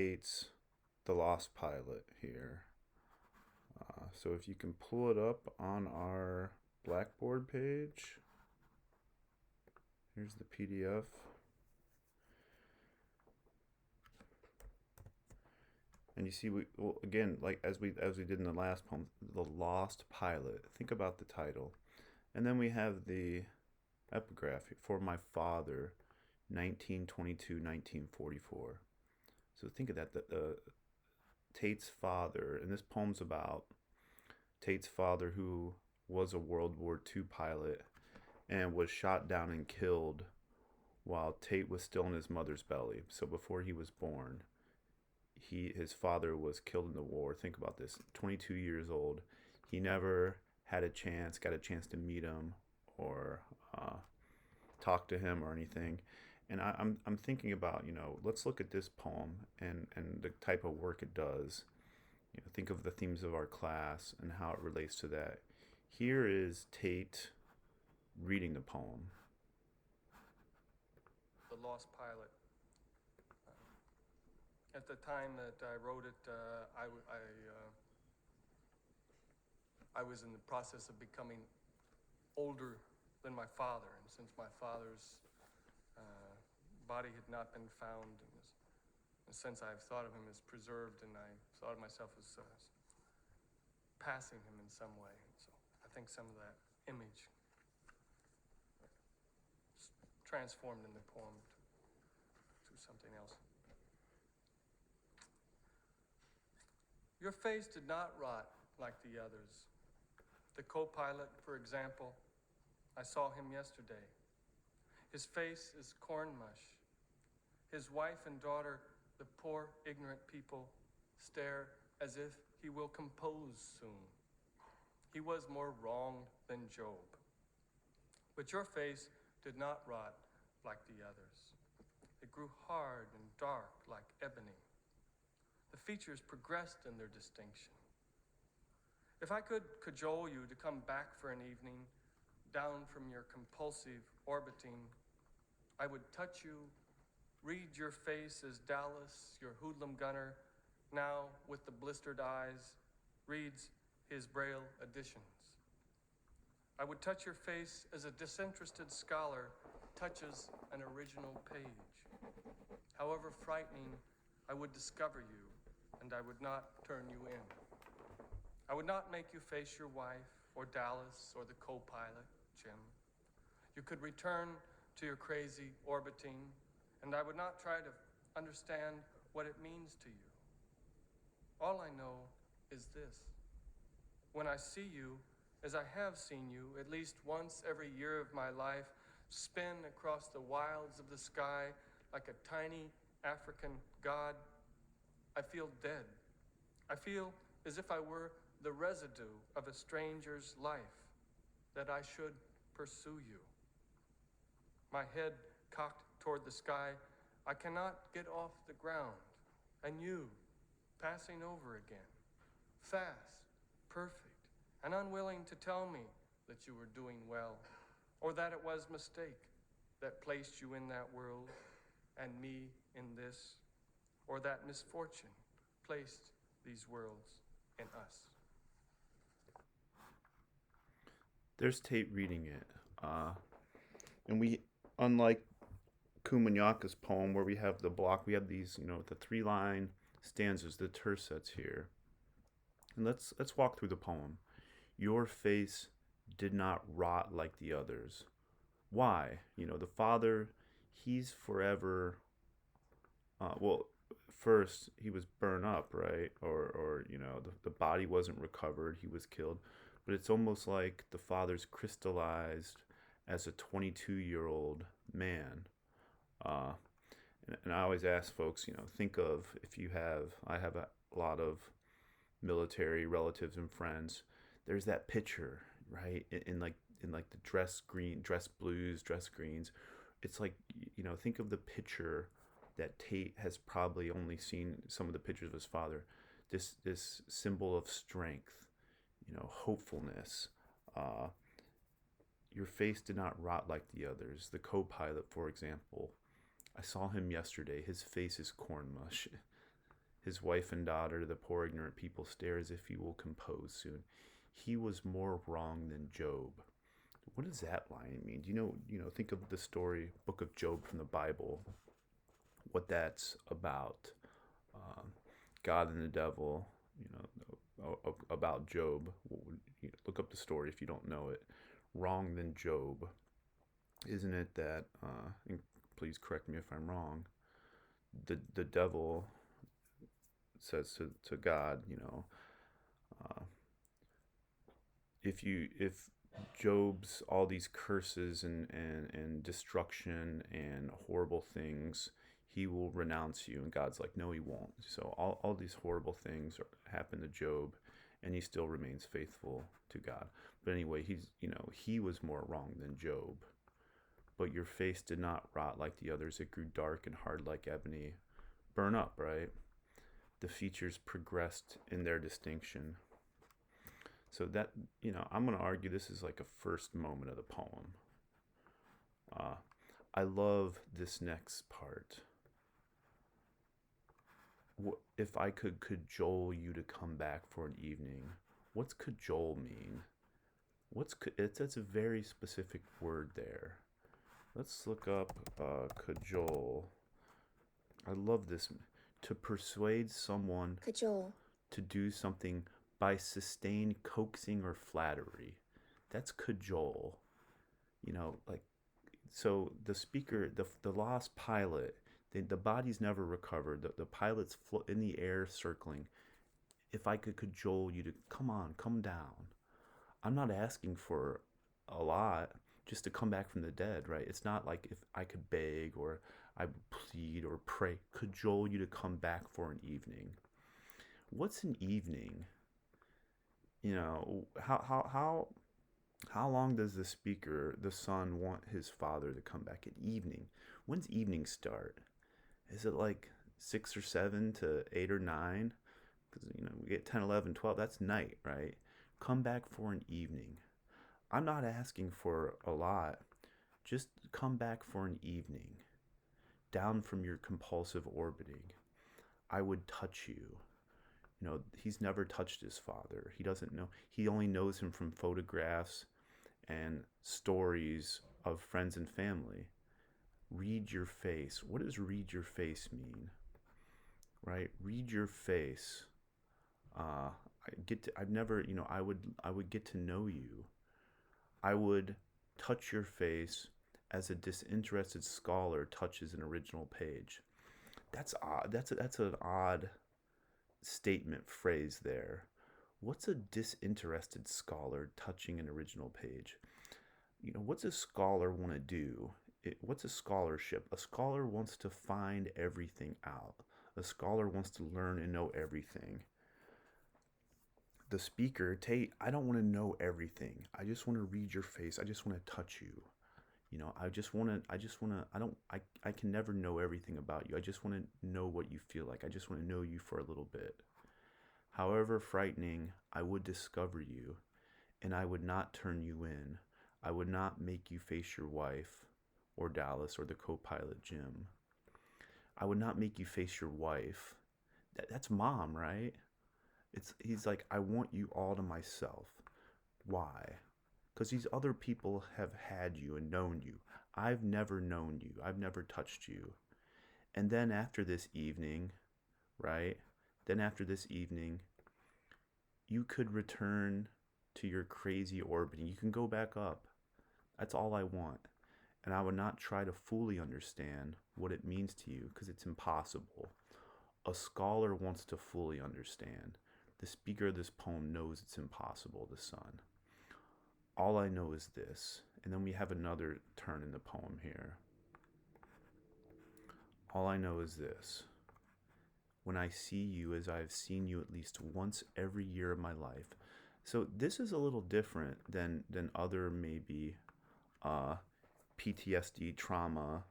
Tate's The Lost Pilot here. So if you can pull it up on our Blackboard page, here's the PDF. And you see, again, like as we did in the last poem, The Lost Pilot. Think about the title. And then we have the epigraph, For My Father, 1922-1944. So think of that, Tate's father, and this poem's about Tate's father, who was a World War II pilot and was shot down and killed while Tate was still in his mother's belly. So before he was born, his father was killed in the war. Think about this, 22 years old. He never got a chance to meet him or talk to him or anything. And I'm thinking about, let's look at this poem and the type of work it does. Think of the themes of our class and how it relates to that. Here is Tate reading the poem. The Lost Pilot. At the time that I wrote it, I was in the process of becoming older than my father, and since my father's body had not been found, and since I've thought of him as preserved, and I thought of myself as passing him in some way, so I think some of that image transformed in the poem to something else. Your face did not rot like the others. The co-pilot, for example, I saw him yesterday. His face is corn mush. His wife and daughter, the poor, ignorant people, stare as if he will compose soon. He was more wronged than Job. But your face did not rot like the others. It grew hard and dark like ebony. The features progressed in their distinction. If I could cajole you to come back for an evening, down from your compulsive orbiting, I would touch you, read your face as Dallas, your hoodlum gunner, now with the blistered eyes, reads his Braille editions. I would touch your face as a disinterested scholar touches an original page. However frightening, I would discover you, and I would not turn you in. I would not make you face your wife, or Dallas, or the co-pilot, Jim. You could return to your crazy orbiting, and I would not try to understand what it means to you. All I know is this. When I see you, as I have seen you at least once every year of my life, spin across the wilds of the sky like a tiny African god, I feel dead. I feel as if I were the residue of a stranger's life, that I should pursue you. My head cocked toward the sky, I cannot get off the ground, and you, passing over again, fast, perfect, and unwilling to tell me that you were doing well, or that it was mistake that placed you in that world, and me in this, or that misfortune placed these worlds in us. There's Tate reading it. And we, unlike Kumanyaka's poem, where we have the block, we have these, the 3-line stanzas, the tercets here. And let's walk through the poem. Your face did not rot like the others. Why? The father, he's forever. First he was burned up, right? Or the body wasn't recovered. He was killed. But it's almost like the father's crystallized as a 22-year-old man. And I always ask folks, think of if I have a lot of military relatives and friends. There's that picture, right? In like the dress blues, dress greens. It's like, think of the picture that Tate has probably only seen some of the pictures of his father. This symbol of strength, hopefulness. Your face did not rot like the others. The co-pilot, for example, I saw him yesterday. His face is corn mush. his wife and daughter, the poor ignorant people stare as if he will compose soon. He was more wrong than Job. What does that line mean? Do think of the story, book of Job from the Bible, what that's about. Um, God and the devil, about Job. Look up the story if you don't know it. Wrong than Job. Isn't it that, and please correct me if I'm wrong, the devil says to God, uh, if Job's all these curses and destruction and horrible things, he will renounce you. And God's like, no, he won't. So all these horrible things happen to Job, and he still remains faithful to God. But anyway, he was more wrong than Job. But your face did not rot like the others. It grew dark and hard like ebony. Burn up, right? The features progressed in their distinction. So that, I'm going to argue this is like a first moment of the poem. I love this next part. If I could cajole you to come back for an evening. What's cajole mean? That's a very specific word there. Let's look up cajole. I love this. To persuade someone Cajole. to do something by sustained coaxing or flattery. That's cajole. So the speaker, the lost pilot, the body's never recovered. The pilot's in the air circling. If I could cajole you to come down. I'm not asking for a lot, just to come back from the dead, right? It's not like if I could beg or I would plead or pray, cajole you to come back for an evening. What's an evening? How long does the speaker, the son, want his father to come back at evening? When's evening start? Is it like 6 or 7 to 8 or 9? Because, we get 10, 11, 12. That's night, right? Come back for an evening. I'm not asking for a lot. Just come back for an evening. Down from your compulsive orbiting. I would touch you. He's never touched his father. He doesn't know. He only knows him from photographs and stories of friends and family. Read your face. What does read your face mean? Right? Read your face. I would get to know you. I would touch your face as a disinterested scholar touches an original page. That's odd. That's an odd statement phrase there. What's a disinterested scholar touching an original page? What's a scholar want to do? What's a scholarship? A scholar wants to find everything out. A scholar wants to learn and know everything. The speaker, Tate, I don't want to know everything. I just want to read your face. I just want to touch you. I can never know everything about you. I just want to know what you feel like. I just want to know you for a little bit. However frightening, I would discover you, and I would not turn you in. I would not make you face your wife, or Dallas, or the co-pilot Jim. I would not make you face your wife. That's mom, right? He's like, I want you all to myself. Why? Because these other people have had you and known you. I've never known you. I've never touched you. And then after this evening, right? You could return to your crazy orbiting. You can go back up. That's all I want. And I would not try to fully understand what it means to you, because it's impossible. A scholar wants to fully understand. The speaker of this poem knows it's impossible, the son. All I know is this. And then we have another turn in the poem here. All I know is this. When I see you as I have seen you at least once every year of my life. So this is a little different than other maybe PTSD trauma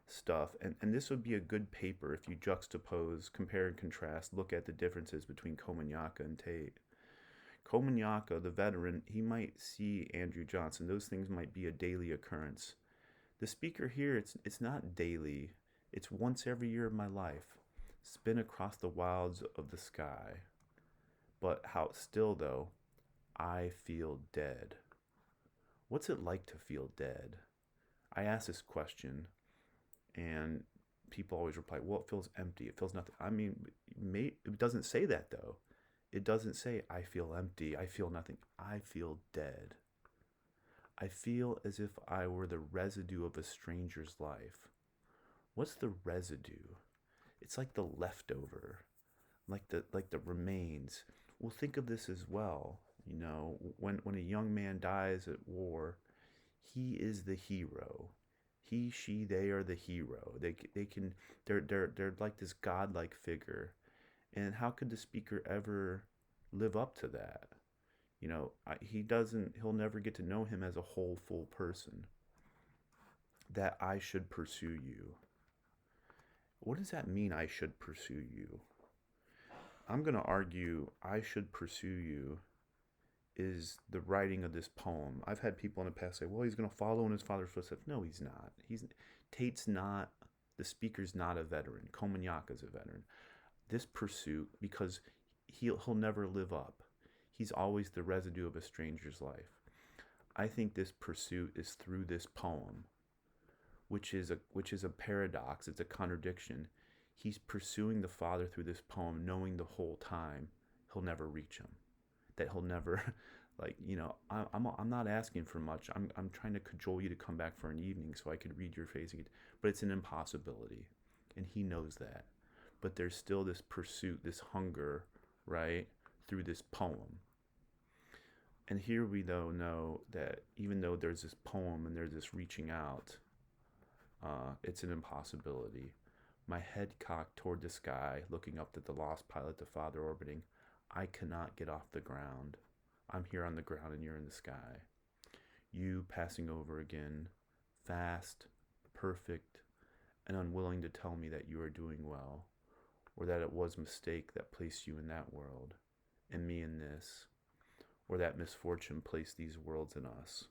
stuff. And this would be a good paper if you juxtapose, compare and contrast, look at the differences between Komanyaka and Tate. Komanyaka, the veteran, he might see Andrew Johnson. Those things might be a daily occurrence. The speaker here, it's not daily. It's once every year of my life. spin across the wilds of the sky. But how still, though, I feel dead. What's it like to feel dead? I ask this question, and people always reply, well, it feels empty. It feels nothing. I mean, it doesn't say that, though. It doesn't say, I feel empty. I feel nothing. I feel dead. I feel as if I were the residue of a stranger's life. What's the residue? It's like the leftover, like the remains. Well, think of this as well. You know, when a young man dies at war, he is the hero. He, she, they are the hero. They can they're like this godlike figure. And how could the speaker ever live up to that? You know, he doesn't. He'll never get to know him as a whole, full person. That I should pursue you. What does that mean? I should pursue you. I'm going to argue I should pursue you is the writing of this poem. I've had people in the past say, well, he's going to follow in his father's footsteps. No, he's not. Tate's not, the speaker's not a veteran. Komanyaka's a veteran. This pursuit, because he'll never live up. He's always the residue of a stranger's life. I think this pursuit is through this poem, which is a paradox. It's a contradiction. He's pursuing the Father through this poem, knowing the whole time he'll never reach him, that he'll never, like, you know, I'm not asking for much. I'm trying to cajole you to come back for an evening so I could read your face again. But it's an impossibility, and he knows that. But there's still this pursuit, this hunger, right, through this poem. And here we though know that even though there's this poem and there's this reaching out, it's an impossibility. My head cocked toward the sky, looking up at the lost pilot, the Father orbiting. I cannot get off the ground. I'm here on the ground and you're in the sky. You passing over again, fast, perfect, and unwilling to tell me that you are doing well, or that it was mistake that placed you in that world, and me in this, or that misfortune placed these worlds in us.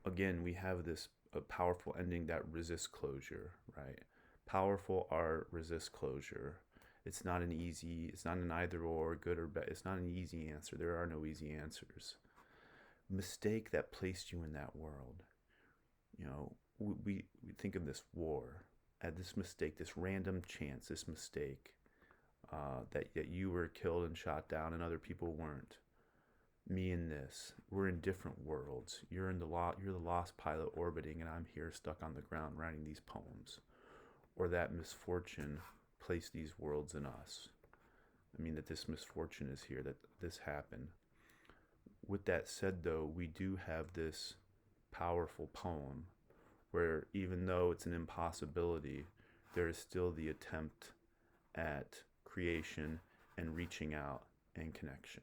Again, we have this a powerful ending that resists closure, right? Powerful art resists closure. It's not an either or, good or bad. It's not an easy answer. There are no easy answers. Mistake that placed you in that world. You know, we think of this war, at this mistake, this random chance, this mistake, that you were killed and shot down and other people weren't. Me in this, we're in different worlds. You're the lost pilot orbiting, and I'm here stuck on the ground writing these poems. Or that misfortune placed these worlds in us. I mean, that this misfortune is here, that this happened. With that said, though, we do have this powerful poem where even though it's an impossibility, there is still the attempt at creation and reaching out and connection.